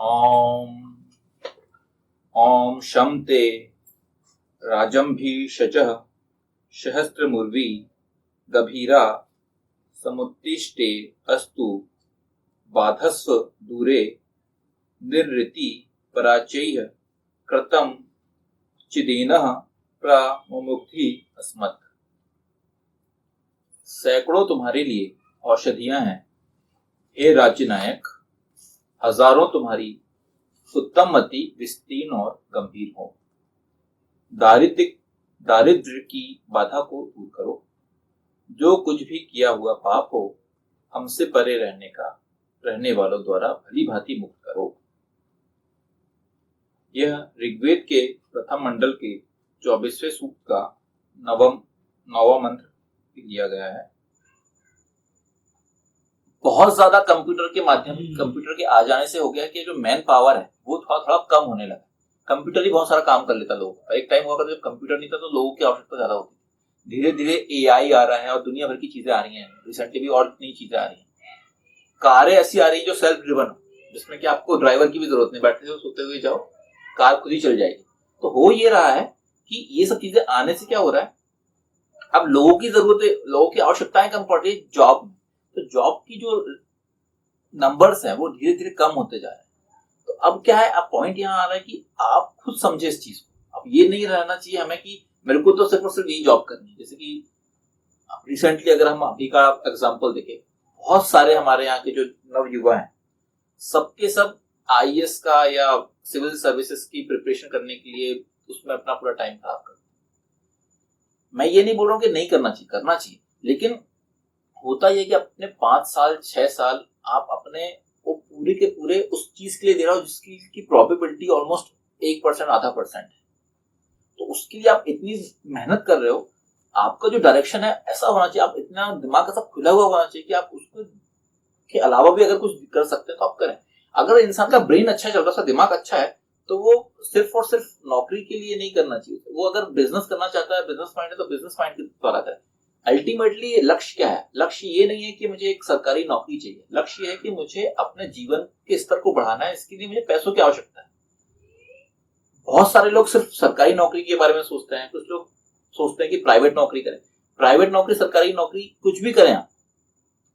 ॐ ॐ शं ते राजम्भीषजः सहस्रमुर्वी गभीरा समुत्तिष्ठे अस्तु बाधस्व दूरे निर्ऋति पराचैः कृतं चिदेनः प्रमुमुक्ति अस्मत्। सैकड़ों तुम्हारे लिए औषधियां हैं, हे राज्य नायक। हजारों तुम्हारी उत्तम मति विस्तीर्ण और गंभीर हो। दारिद्र्य की बाधा को दूर करो। जो कुछ भी किया हुआ पाप हो, हमसे परे रहने वालों द्वारा भली भांति मुक्त करो। यह ऋग्वेद के प्रथम मंडल के 24वें सूक्त का नौवां मंत्र दिया गया है। बहुत ज्यादा कंप्यूटर के आ जाने से हो गया कि जो मैन पावर है वो थोड़ा थोड़ा कम होने लगा। कंप्यूटर ही बहुत सारा काम कर लेता लोगों का। एक टाइम हुआ जब कंप्यूटर नहीं था तो लोगों की आवश्यकता ज्यादा होती थी। धीरे धीरे एआई आ रहा है और दुनिया भर की चीजें आ रही हैं। रिसेंटली भी और नई चीजें आ रही हैं। कारें ऐसी आ रही है जो सेल्फ ड्रिवन हो, जिसमें कि आपको ड्राइवर की भी जरूरत नहीं, बैठे हो सोते हुए जाओ, कार खुद ही चल जाएगी। तो हो ये रहा है कि ये सब चीजें आने से क्या हो रहा है, अब लोगों की जरूरत, लोगों की आवश्यकताएं कम पड़ रही है जॉब में। तो जॉब की जो नंबर्स हैं वो धीरे धीरे कम होते जा रहे हैं। तो अब क्या है, अब पॉइंट यहाँ आ रहा है कि आप खुद समझे इस चीज को। अब ये नहीं रहना चाहिए हमें कि मेरे को तो सिर्फ और सिर्फ यही जॉब करनी है। जैसे कि रिसेंटली अगर हम अभी का एग्जांपल देखें, बहुत सारे हमारे यहाँ के जो नव युवा हैं, सबके सब आईएएस का या सिविल सर्विसेज की प्रिपरेशन करने के लिए उसमें अपना पूरा टाइम खराब करते हैं। मैं ये नहीं बोल रहा हूँ कि नहीं करना चाहिए, करना चाहिए, लेकिन होता यह कि अपने 5 साल 6 साल आप अपने वो पूरे के पूरे उस चीज के लिए दे रहे हो जिसकी प्रोबेबिलिटी ऑलमोस्ट 1% आधा परसेंट है। तो उसके लिए आप इतनी मेहनत कर रहे हो, आपका जो डायरेक्शन है ऐसा होना चाहिए, आप इतना दिमाग का सब खुला हुआ होना चाहिए कि आप उसको के अलावा भी अगर कुछ कर सकते हैं तो आप करें। अगर इंसान का ब्रेन अच्छा चल रहा है, उसका दिमाग अच्छा है, तो वो सिर्फ और सिर्फ नौकरी के लिए नहीं करना चाहिए। वो अगर बिजनेस करना चाहता है, बिजनेस माइंड है, तो बिजनेस माइंड के द्वारा करें। अल्टीमेटली लक्ष्य क्या है? लक्ष्य ये नहीं है कि मुझे एक सरकारी नौकरी चाहिए। लक्ष्य है कि मुझे अपने जीवन के स्तर को बढ़ाना है। इसके लिए मुझे पैसों की आवश्यकता है। बहुत सारे लोग सिर्फ सरकारी नौकरी के बारे में सोचते हैं। कुछ लोग सोचते हैं कि प्राइवेट नौकरी करें। प्राइवेट नौकरी, सरकारी नौकरी, कुछ भी करें,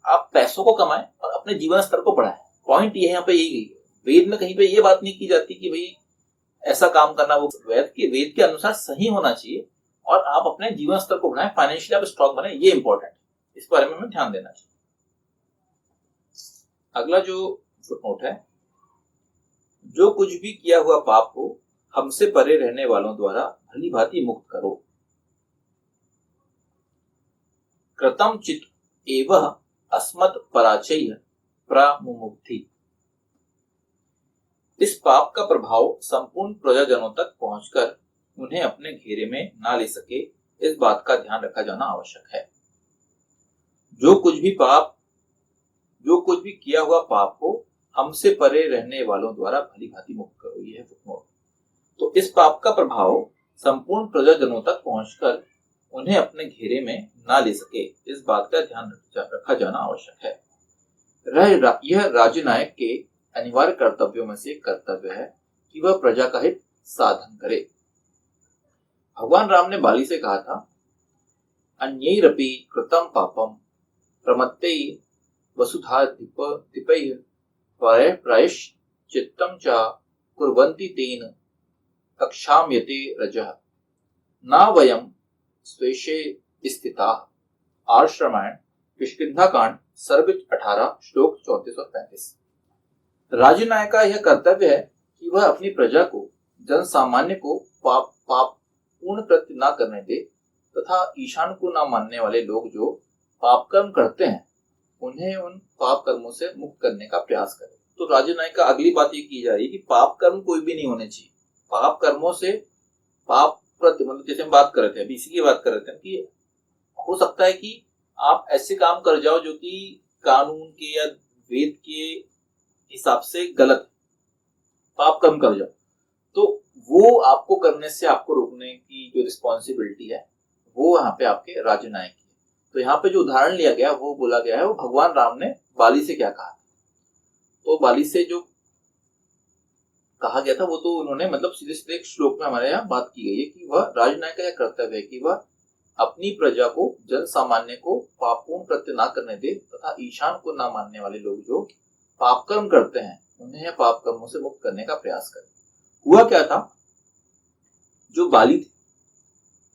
आप पैसों को कमाएं और अपने जीवन स्तर को बढ़ाएं। पॉइंट ये यहाँ पे यही गई। वेद में कहीं पे ये बात नहीं की जाती कि भाई ऐसा काम करना, वो वेद के अनुसार सही होना चाहिए और आप अपने जीवन स्तर को बढ़ाएं, फाइनेंशियली आप स्ट्रॉन्ग बने। ये इंपॉर्टेंट है, इस बारे में हमें ध्यान देना चाहिए। अगला जो फुटनोट है, जो कुछ भी किया हुआ पाप हो, हमसे परे रहने वालों द्वारा भली भांति मुक्त करो। कृतम चित एवं अस्मत् पराचय प्रमुमुक्ति। इस पाप का प्रभाव संपूर्ण प्रजाजनों तक पहुंचकर उन्हें अपने घेरे में ना ले सके, इस बात का ध्यान रखा जाना आवश्यक है। जो कुछ भी किया हुआ पाप हो, हमसे परे रहने वालों द्वारा भली भांति मुक्त करो। यह है फुटनोट। तो इस पाप का प्रभाव संपूर्ण प्रजाजनों तक पहुंचकर उन्हें अपने घेरे में ना ले सके, इस बात का ध्यान रखा जाना आवश्यक है। यह राज्य नायक के अनिवार्य कर्तव्यों में से कर्तव्य है कि वह प्रजा का हित साधन करे। भगवान राम ने बाली से कहा था, अन्यैरपि कृतं पापं प्रमत्ते वसुधाधिपैः प्रायश्चित्तं च कुर्वन्ति तेन कक्षाम्यते रजः न वयं स्वेशे स्थिताः। आर्ष रामायण किष्किंधा सर्ग 18 श्लोक 34 और 35। राज्य नायक का यह कर्तव्य है कि वह अपनी प्रजा को, जन सामान्य को पाप पूर्ण कृत्य न करने दे तथा ईशान को न मानने वाले लोग जो पाप कर्म करते हैं उन्हें उन पाप कर्मों से मुक्त करने का प्रयास करे। तो राज्य नायक का अगली बात ये की जा रही है कि पाप कर्म कोई भी नहीं होने चाहिए। पाप कर्मों से पाप प्रति, मतलब जैसे हम बात कर रहे थे, अभी इसी की बात कर रहे थे कि हो सकता है कि आप ऐसे काम कर जाओ जो कि कानून के या वेद के हिसाब से गलत है, पाप कर्म कर जाओ, तो वो आपको करने से आपको रोकने की जो रिस्पॉन्सिबिलिटी है वो यहाँ पे आपके राज्य नायक की है। तो यहाँ पे जो उदाहरण लिया गया, वो बोला गया है, वो भगवान राम ने बाली से क्या कहा। तो बाली से जो कहा गया था वो तो उन्होंने मतलब सीधे सीधे एक श्लोक में हमारे यहाँ बात की गई है कि वह राजनायक का यह कर्तव्य है कि वह अपनी प्रजा को, जन सामान्य को पापों कृत्य ना करने दे तथा ईशान को ना मानने वाले लोग जो पाप कर्म करते हैं उन्हें पाप कर्मों से मुक्त करने का प्रयास करे। हुआ क्या था, जो बाली थे,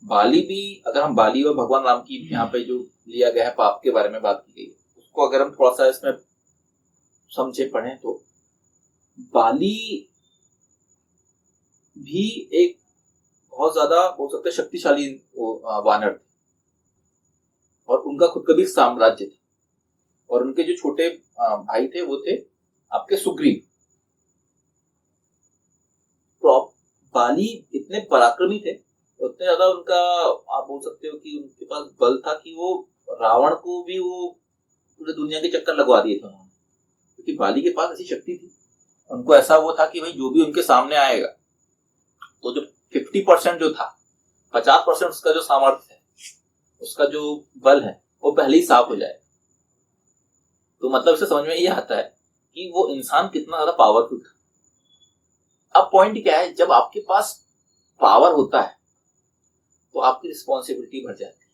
बाली भी, अगर हम बाली और भगवान राम की यहाँ पे जो लिया गया है पाप के बारे में बात की गई है, उसको अगर हम थोड़ा सा इसमें समझे पढ़ें तो बाली भी एक बहुत ज्यादा बोल सकते हैं शक्तिशाली वानर थे और उनका खुद का भी साम्राज्य था और उनके जो छोटे भाई थे वो थे आपके सुग्रीव। तो बाली इतने पराक्रमी थे, उतने ज्यादा उनका आप बोल सकते हो कि उनके पास बल था कि वो रावण को भी वो पूरे दुनिया के चक्कर लगवा दिए थे उन्होंने, क्योंकि बाली के पास ऐसी शक्ति थी। उनको ऐसा वो था कि भाई जो भी उनके सामने आएगा तो जो 50% जो था, 50% उसका जो सामर्थ्य है, उसका जो बल है वो पहले ही साफ हो जाए। तो मतलब इससे समझ में ये आता है कि वो इंसान कितना ज्यादा पावरफुल था। अब पॉइंट क्या है, जब आपके पास पावर होता है तो आपकी रिस्पॉन्सिबिलिटी बढ़ जाती है।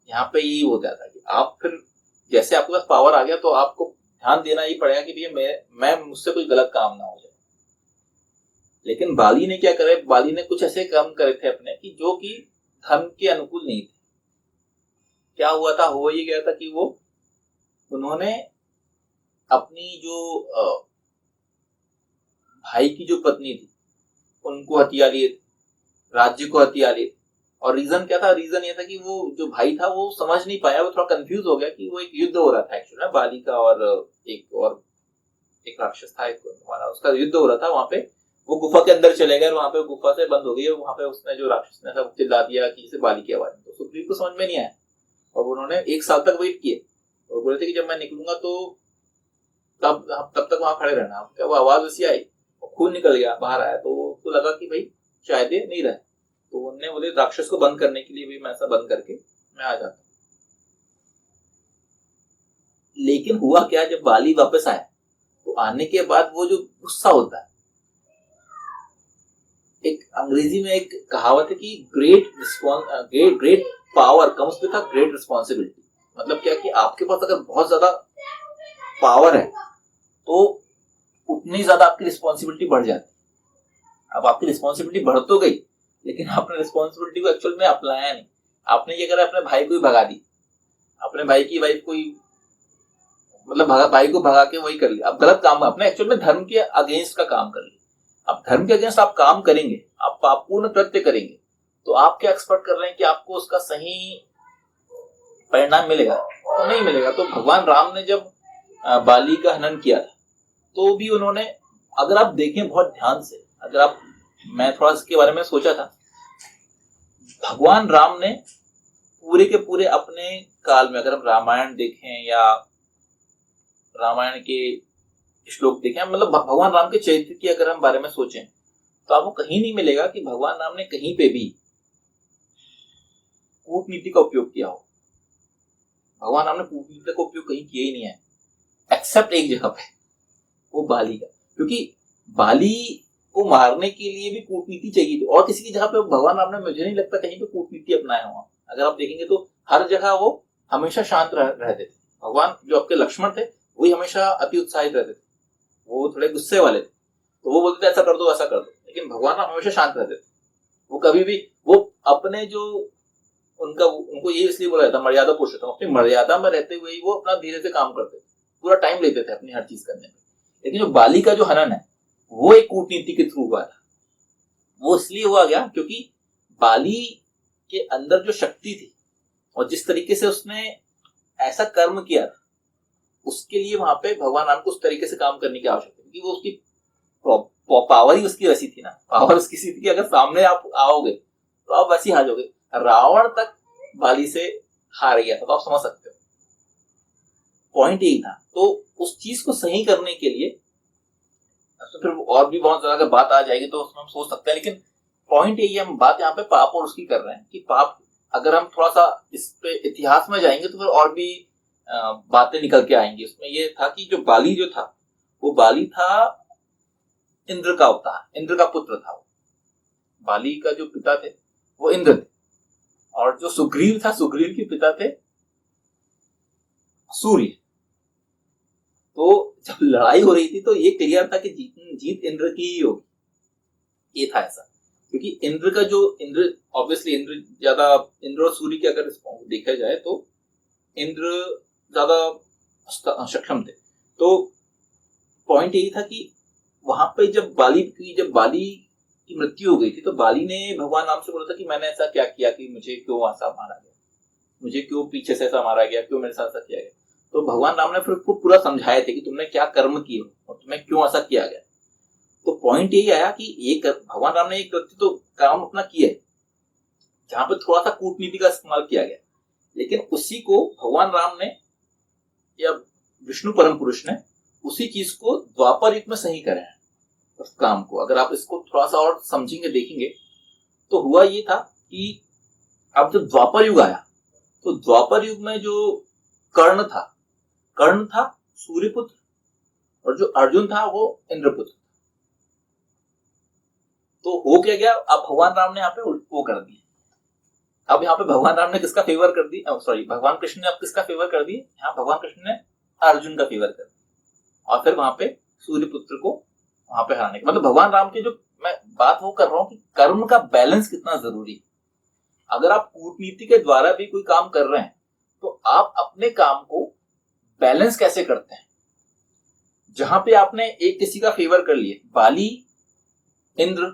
यहाँ पे यही हो जाता है कि आप फिर जैसे आपके पास पावर आ गया तो आपको ध्यान देना ही पड़ेगा कि भैया मैं मुझसे कोई गलत काम ना हो जाए। लेकिन बाली ने क्या करे, बाली ने कुछ ऐसे काम करे थे अपने कि जो कि धर्म के अनुकूल नहीं थे। क्या हुआ था, हो ये गया था कि वो उन्होंने अपनी जो भाई की जो पत्नी थी उनको हत्या लिए, राज्य को हत्या लिए। और रीजन क्या था, रीजन ये था कि वो जो भाई था वो समझ नहीं पाया, वो थोड़ा कंफ्यूज हो गया कि वो एक युद्ध हो रहा था एक्चुअली बाली का और एक राक्षस था, एक हमारा उसका युद्ध हो रहा था। वहां पे वो गुफा के अंदर चले गए, वहां पे गुफा से बंद हो गई। वहां पे उसने जो राक्षस ने सब चिल्ला दिया कि इसे बाली की आवाज, तो सुग्रीव को समझ में नहीं आया और उन्होंने 1 साल तक वेट किए और बोले थे कि जब मैं निकलूंगा तो तब तक वहां खड़े रहना। क्या वो आवाज ऐसी आई, खून निकल गया, बाहर आया, तो उसको लगा कि भाई शायद ये नहीं रहे, तो उन्होंने बोले राक्षस को बंद करने के लिए भी मैं ऐसा बंद करके मैं आ जाता। लेकिन हुआ क्या, जब बाली वापस आया तो आने के बाद वो जो गुस्सा होता है, एक अंग्रेजी में एक कहावत है कि great power comes with a great responsibility. मतलब क्या कि आपके पास अगर बहुत ज्यादा पावर है तो उतनी ज्यादा आपकी रिस्पॉन्सिबिलिटी बढ़ जाती है। अब आपकी रिस्पॉन्सिबिलिटी बढ़ तो गई, लेकिन आपने रिस्पॉन्सिबिलिटी को एक्चुअल में अपनाया नहीं। आपने ये करा, अपने भाई को ही भगा दी, अपने भाई की वाइफ को ही, मतलब भाई को भगा के वही कर लिया। अब गलत काम, अपने एक्चुअल में धर्म के अगेंस्ट का काम कर लिया। अब धर्म के अगेंस्ट आप काम करेंगे, आप पापपूर्ण कृत्य करेंगे, तो आप क्या एक्सपेक्ट कर रहे हैं कि आपको उसका सही परिणाम मिलेगा? तो नहीं मिलेगा। तो भगवान राम ने जब बाली का हनन किया था तो भी उन्होंने, अगर आप देखें बहुत ध्यान से, अगर आप, मैं थोड़ा इसके बारे में सोचा था, भगवान राम ने पूरे के पूरे अपने काल में, अगर हम रामायण देखें या रामायण के श्लोक देखें, मतलब भगवान राम के चरित्र की अगर हम बारे में सोचें तो आपको कहीं नहीं मिलेगा कि भगवान राम ने कहीं पे भी कूटनीति का उपयोग किया हो। भगवान राम ने कूटनीति का उपयोग कहीं किया ही नहीं है, एक्सेप्ट एक जगह पे, वो बाली का। क्योंकि बाली को मारने के लिए भी कूटनीति चाहिए थी और किसी की जगह पे भगवान राम ने, मुझे नहीं लगता कहीं पे कूटनीति अपनाया हुआ। अगर आप देखेंगे तो हर जगह वो हमेशा शांत रहते थे। भगवान जो आपके लक्ष्मण थे वही हमेशा अति उत्साहित रहते थे, वो थोड़े गुस्से वाले थे, तो वो बोलते थे ऐसा कर दो ऐसा कर दो, लेकिन भगवान राम हमेशा शांत रहते थे। वो कभी भी, वो अपने जो उनको ये इसलिए बोला जाता मर्यादा पुरुषोत्तम, अपनी मर्यादा में रहते हुए ही वो अपना धीरे से काम करते थे, पूरा टाइम लेते थे अपनी हर चीज करने में। लेकिन जो बाली का जो हनन है वो एक कूटनीति के थ्रू हुआ था। वो इसलिए हुआ गया क्योंकि बाली के अंदर जो शक्ति थी और जिस तरीके से उसने ऐसा कर्म किया था, उसके लिए वहां पे भगवान राम को उस तरीके से काम करने की आवश्यकता थी, क्योंकि वो उसकी पावर ही उसकी वैसी थी ना, पावर उसकी सी थी कि अगर सामने आप आओगे तो आप वैसी हार जाओगे। रावण तक बाली से हार गया था, तो आप समझ सकते हो, पॉइंट यही था। तो उस चीज को सही करने के लिए, तो फिर और भी बहुत ज्यादा बात आ जाएगी तो उसमें हम सोच सकते हैं, लेकिन पॉइंट यही है, हम बात यहाँ पे पाप और उसकी कर रहे हैं कि पाप, अगर हम थोड़ा सा इस पे इतिहास में जाएंगे तो फिर और भी बातें निकल के आएंगी। उसमें ये था कि जो बाली जो था वो बाली था इंद्र का अवतार, इंद्र का पुत्र था वो। बाली का जो पिता थे वो इंद्र थे, और जो सुग्रीव था, सुग्रीव के पिता थे सूर्य। तो जब लड़ाई हो रही थी तो ये क्लियर था कि जीत इंद्र की ही होगी, ये था ऐसा। क्योंकि इंद्र का जो इंद्र ऑब्वियसली इंद्र ज्यादा, इंद्र और सूर्य के अगर देखा जाए तो इंद्र ज्यादा सक्षम थे। तो पॉइंट यही था कि वहां पे जब बाली की मृत्यु हो गई थी तो बाली ने भगवान राम से बोला था कि मैंने ऐसा क्या किया कि मुझे क्यों ऐसा मारा गया, मुझे क्यों पीछे से ऐसा मारा गया, क्यों मेरे साथ ऐसा किया गया। तो भगवान राम ने फिर उसको पूरा समझाए थे कि तुमने क्या कर्म किए और तुम्हें क्यों ऐसा किया गया। तो पॉइंट यही आया कि एक भगवान राम ने एक व्यक्ति तो काम अपना किया है जहां पे थोड़ा सा कूटनीति का इस्तेमाल किया गया, लेकिन उसी को भगवान राम ने या विष्णु परम पुरुष ने उसी चीज को द्वापर युग में सही करे हैं उस काम को। अगर आप इसको थोड़ा सा और समझेंगे देखेंगे तो हुआ ये था कि अब जब द्वापर युग आया तो द्वापर युग में जो कर्ण था सूर्यपुत्र, और जो अर्जुन था वो इंद्रपुत्र। तो हो क्या गया, अब भगवान राम ने यहाँ पे वो कर दिया। अब यहाँ पे भगवान राम ने किसका फेवर कर दी, सॉरी भगवान कृष्ण ने अब किसका फेवर कर दी, यहाँ भगवान कृष्ण ने अर्जुन का फेवर कर दिया, और फिर वहां पे सूर्यपुत्र को वहां पे हराने का मतलब भगवान राम की जो मैं बात वो कर रहा हूँ कि कर्म का बैलेंस कितना जरूरी है। अगर आप कूटनीति के द्वारा भी कोई काम कर रहे हैं तो आप अपने काम को बैलेंस कैसे करते हैं। जहां पे आपने एक किसी का फेवर कर लिए, बाली इंद्र,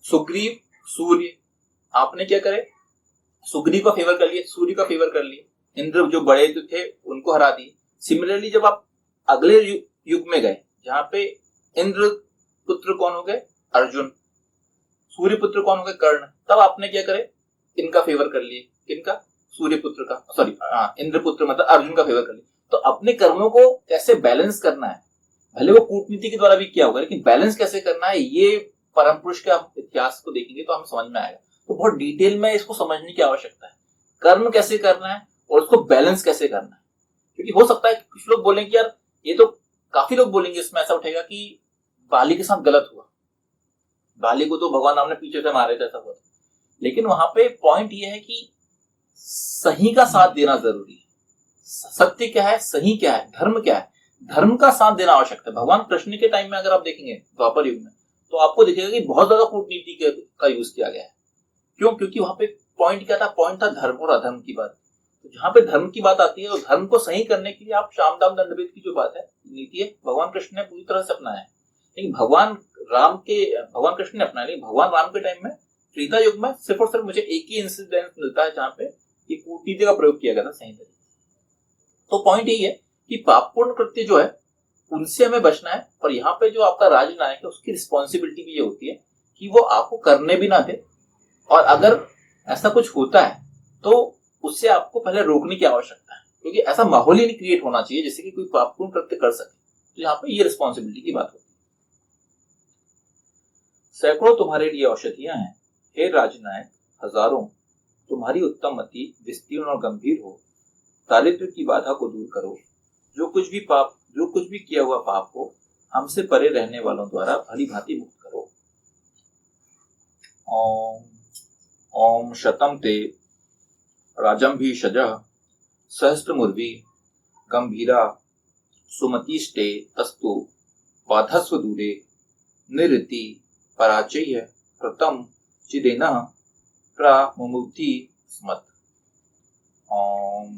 सुग्रीव सूर्य, आपने क्या करे, सुग्रीव का फेवर कर लिए, सूर्य का फेवर कर लिए, इंद्र जो बड़े जो थे उनको हरा दिए। सिमिलरली जब आप अगले युग में गए जहां पे इंद्र पुत्र कौन हो गए, अर्जुन, सूर्य पुत्र कौन हो गए, कर्ण, तब आपने क्या करे, इनका फेवर कर लिए, किनका, सूर्य पुत्र का, सॉरी इंद्र पुत्र मतलब अर्जुन का फेवर कर लिए। तो अपने कर्मों को कैसे बैलेंस करना है, भले वो कूटनीति के द्वारा भी किया होगा, लेकिन बैलेंस कैसे करना है ये परम पुरुष के आप इतिहास को देखेंगे तो हमें समझ में आएगा। तो बहुत डिटेल में इसको समझने की आवश्यकता है, कर्म कैसे करना है और उसको बैलेंस कैसे करना है। क्योंकि हो सकता है कुछ लोग बोलेंगे यार ये तो, काफी लोग बोलेंगे इसमें ऐसा उठेगा कि बाली के साथ गलत हुआ, बाली को तो भगवान राम ने पीछे से मारे थे, ऐसा हुआ। लेकिन वहां पे पॉइंट ये है कि सही का साथ देना जरूरी है। सत्य क्या है, सही क्या है, धर्म क्या है, धर्म का साथ देना आवश्यक है। भगवान कृष्ण के टाइम में अगर आप देखेंगे द्वापर युग में तो आपको दिखेगा कि बहुत ज्यादा कूटनीति का यूज किया गया है। क्यों, क्योंकि वहां पे पॉइंट क्या था, पॉइंट था धर्म और अधर्म की बात। तो जहां पे धर्म की बात आती है और धर्म को सही करने के लिए आप शाम दाम दंडभेद की जो बात है, नीति है, भगवान कृष्ण ने पूरी तरह से अपनाया है। लेकिन भगवान कृष्ण ने अपनाया, लेकिन भगवान राम के टाइम में त्रेता युग में सिर्फ और सिर्फ मुझे एक ही इंसिडेंट मिलता है जहां पे ये कूटनीति का प्रयोग किया गया था सही तरीके। तो पॉइंट यही है कि पापपूर्ण कृत्य जो है उनसे हमें बचना है, और यहाँ पे जो आपका राजनायक है उसकी रिस्पॉन्सिबिलिटी भी ये होती है कि वो आपको करने भी ना दे, और अगर ऐसा कुछ होता है तो उससे आपको पहले रोकने की आवश्यकता है, क्योंकि ऐसा माहौल ही नहीं क्रिएट होना चाहिए जिससे कि कोई पापपूर्ण कृत्य कर सके। तो यहाँ पे ये रिस्पॉन्सिबिलिटी की बात होती है। सैकड़ों तुम्हारे लिए औषधियां हैं, हे राजनायक हजारों, तुम्हारी उत्तम मति विस्तीर्ण और गंभीर हो, दारिद्र्य की बाधा को दूर करो, जो कुछ भी किया हुआ पाप हो हमसे परे रहने वालों द्वारा भली भांति मुक्त करो। ओम ओम शतम ते राजंभीषजः सहस्त्रमुर्वी गंभीरा सुमतिष्टे तस्तु बाधस्व दूरे निरति पराचय प्रतम चिदेन प्रामुमुक्ति स्मत्। ओम